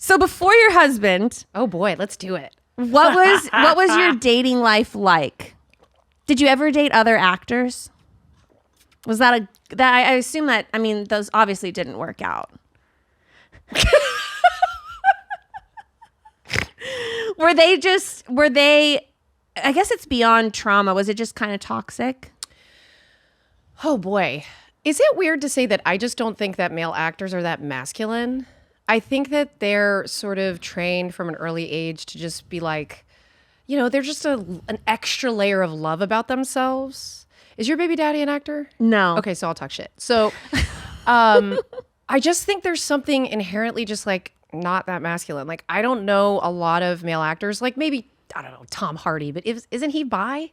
So before your husband, oh boy, let's do it. what was your dating life like? Did you ever date other actors? Was that I assume that, I mean, those obviously didn't work out. Were they, I guess it's beyond trauma. Was it just kind of toxic? Oh boy. Is it weird to say that I just don't think that male actors are that masculine? I think that they're sort of trained from an early age to just be like, you know, they're just an extra layer of love about themselves. Is your baby daddy an actor? No. Okay, so I'll talk shit. So I just think there's something inherently just like not that masculine. Like, I don't know a lot of male actors, like maybe, I don't know, Tom Hardy, but isn't he bi?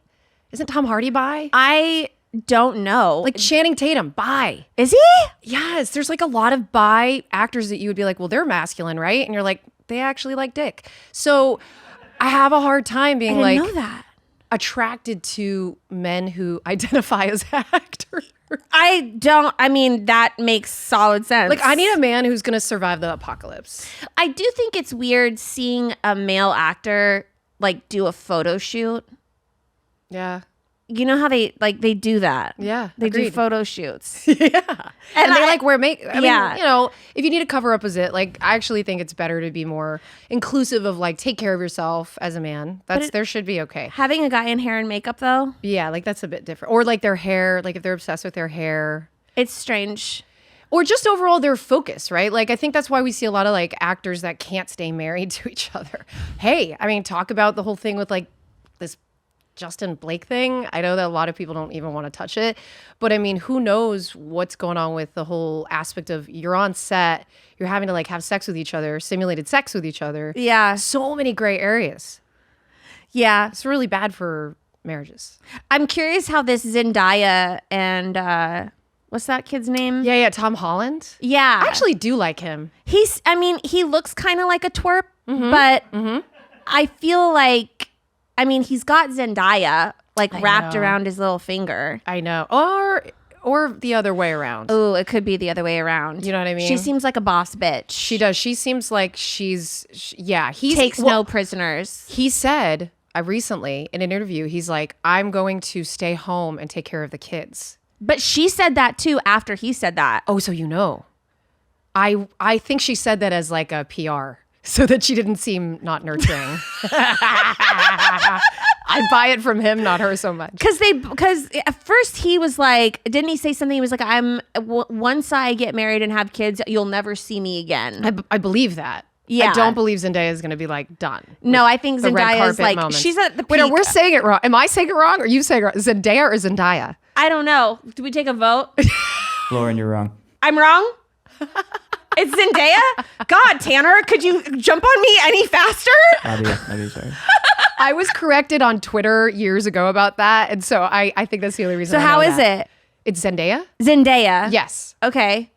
Isn't Tom Hardy bi? I don't know. Like Channing Tatum, bi. Is he? Yes, there's like a lot of bi actors that you would be like, well, they're masculine, right? And you're like, they actually like dick. So I have a hard time being like know that. attracted to men who identify as actors. I mean, that makes solid sense. Like, I need a man who's going to survive the apocalypse. I do think it's weird seeing a male actor like do a photo shoot. Yeah. You know how they do that? Yeah, They do agreed. photo shoots. Yeah. And they like wear makeup. I Yeah. mean, you know, if you need to cover up as it, like, I actually think it's better to be more inclusive of like, take care of yourself as a man. There should be okay. Having a guy in hair and makeup, though, Yeah, like that's a bit different. Or like their hair, like if they're obsessed with their hair. it's strange. Or just overall their focus, right? Like, I think that's why we see a lot of like actors that can't stay married to each other. Hey, I mean, talk about the whole thing with like this Justin Blake thing. I know that a lot of people don't even want to touch it, but I mean, who knows what's going on with the whole aspect of you're on set, you're having to like have sex with each other, simulated sex with each other. Yeah. So many gray areas. Yeah. It's really bad for marriages. I'm curious how this Zendaya and what's that kid's name? Yeah, Tom Holland. Yeah. I actually do like him. He looks kind of like a twerp, but I feel like, I mean, he's got Zendaya like wrapped around his little finger. I know. Or the other way around. Oh, it could be the other way around. You know what I mean? She seems like a boss bitch. She does. She seems like he takes no prisoners. He said recently in an interview, he's like, I'm going to stay home and take care of the kids. But she said that too after he said that. Oh, so you know. I think she said that as like a PR so that she didn't seem not nurturing. I buy it from him, not her so much. Because at first he was like, didn't he say something? He was like, once I get married and have kids, you'll never see me again. I believe that. Yeah. I don't believe Zendaya is going to be like done. No, I think the red Zendaya is carpet like, moments. she's at the peak. Wait, no, we're saying it wrong. Am I saying it wrong or you saying it wrong? Zendaya or Zendaya? I don't know. Do we take a vote? Lauren, you're wrong. I'm wrong? It's Zendaya? God, Tanner, could you jump on me any faster? I'll be sorry. I was corrected on Twitter years ago about that. And so I think that's the only reason. So I know how is that. it? It's Zendaya? Zendaya. Yes. Okay.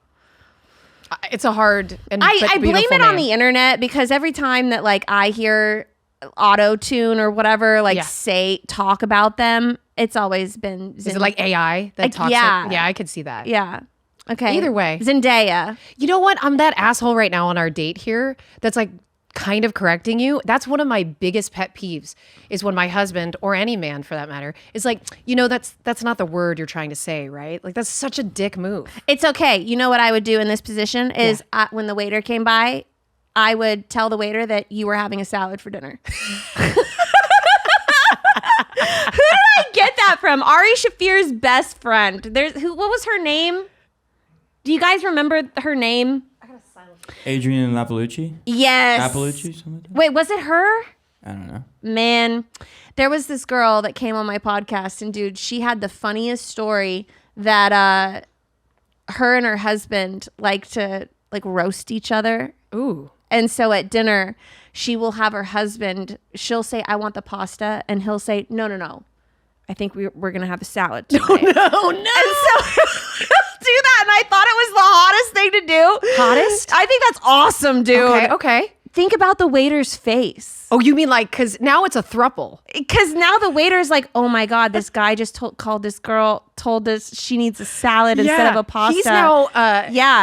It's a hard and I blame it on name. the internet because every time that like I hear auto-tune or whatever, like talk about them, it's always been Is it like AI that talks? yeah. Yeah, I could see that. Yeah. Okay. Either way. Zendaya. You know what? I'm that asshole right now on our date here that's like kind of correcting you. That's one of my biggest pet peeves is when my husband or any man for that matter is like, you know, that's not the word you're trying to say, right? Like that's such a dick move. It's okay. You know what I would do in this position is when the waiter came by, I would tell the waiter that you were having a salad for dinner. Who did I get that from? Ari Shafir's best friend. What was her name? Do you guys remember her name? Adrian Lappalucci? Yes. Lappalucci? Something like that? Wait, was it her? I don't know. Man, there was this girl that came on my podcast, and dude, she had the funniest story that her and her husband like to like roast each other. Ooh. And so at dinner, she will have her husband, she'll say, I want the pasta. And he'll say, no. I think we're going to have a salad today. No. And so he'll do that. And I thought it was the hottest thing to do. Hottest? I think that's awesome, dude. Okay. Think about the waiter's face. Oh, you mean like, because now it's a throuple. Because now the waiter's like, oh my God, this guy just told this girl, told us she needs a salad instead of a pasta. He's now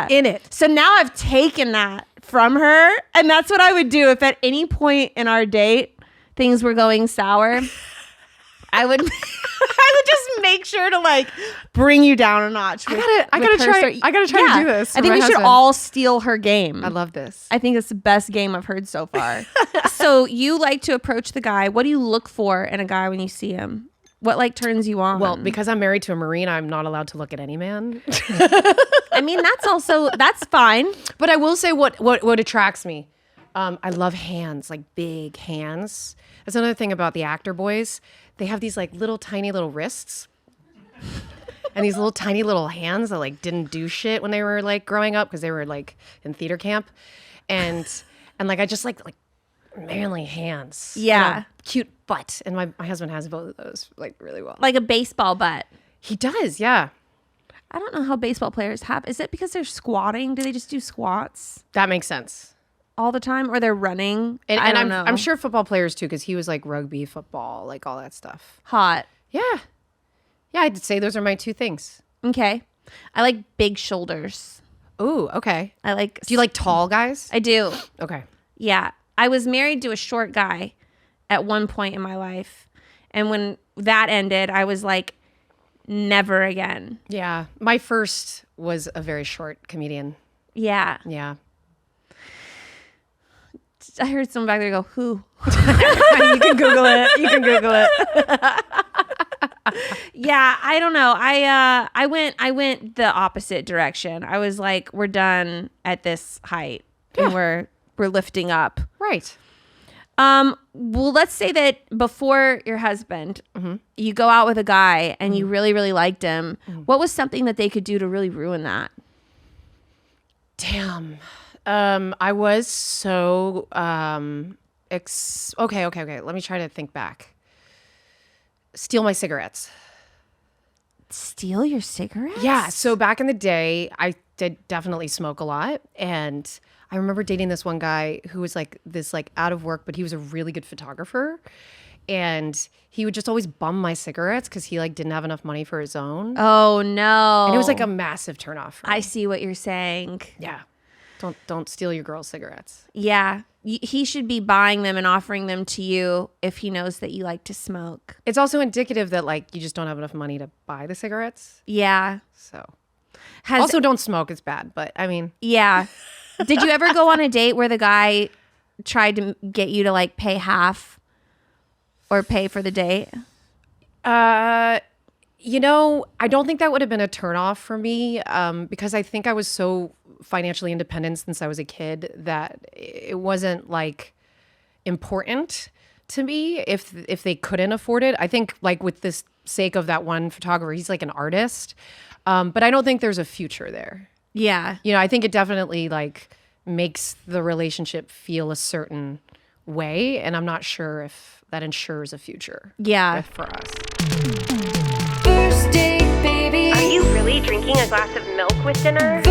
in it. So now I've taken that from her. And that's what I would do if at any point in our date things were going sour. I would just make sure to like bring you down a notch. I gotta try to do this. I think we should all steal her game. I love this. I think it's the best game I've heard so far. So you like to approach the guy. What do you look for in a guy when you see him? What like turns you on? Well, because I'm married to a Marine, I'm not allowed to look at any man. I mean, that's fine. But I will say what attracts me. I love hands, like big hands. That's another thing about the actor boys. They have these like little tiny little wrists and these little tiny little hands that like didn't do shit when they were like growing up because they were like in theater camp. And like I just like manly hands. Yeah. And a cute butt. And my husband has both of those like really well. Like a baseball butt. He does, yeah. I don't know how baseball players have. Is it because they're squatting? Do they just do squats That makes sense. all the time, or they're running? And I don't know. I'm sure football players too, because he was like rugby, football, like all that stuff. Hot. Yeah. Yeah, I'd say those are my two things. Okay. I like big shoulders. Ooh, okay. I like. Do you like tall guys? I do. Okay. Yeah. I was married to a short guy at one point in my life, and when that ended, I was like, never again. Yeah. My first was a very short comedian. Yeah. Yeah. I heard someone back there go, who? You can Google it. You can Google it. Yeah, I don't know. I went the opposite direction. I was like, we're done at this height. Yeah. And we're lifting up. Right. Well, let's say that before your husband, you go out with a guy and you really, really liked him. What was something that they could do to really ruin that? Damn. I was so okay. Let me try to think back. Steal my cigarettes. Steal your cigarettes? Yeah. So back in the day, I did definitely smoke a lot, and I remember dating this one guy who was like this like out of work, but he was a really good photographer, and he would just always bum my cigarettes because he like didn't have enough money for his own, Oh, no. and it was like a massive turnoff. For me. I see what you're saying. Yeah. Don't steal your girl's cigarettes. Yeah. He should be buying them and offering them to you if he knows that you like to smoke. It's also indicative that like you just don't have enough money to buy the cigarettes. Yeah. So Has also don't smoke. It's bad, but I mean, Yeah. Did you ever go on a date where the guy tried to get you to like pay half or pay for the date? you know, I don't think that would have been a turnoff for me because I think I was so financially independent since I was a kid that it wasn't like important to me if they couldn't afford it. I think like with this sake of that one photographer, he's like an artist, but I don't think there's a future there. Yeah. You know, I think it definitely like makes the relationship feel a certain way, and I'm not sure if that ensures a future. Yeah. For us. First date, baby. Are you really drinking a glass of milk with dinner?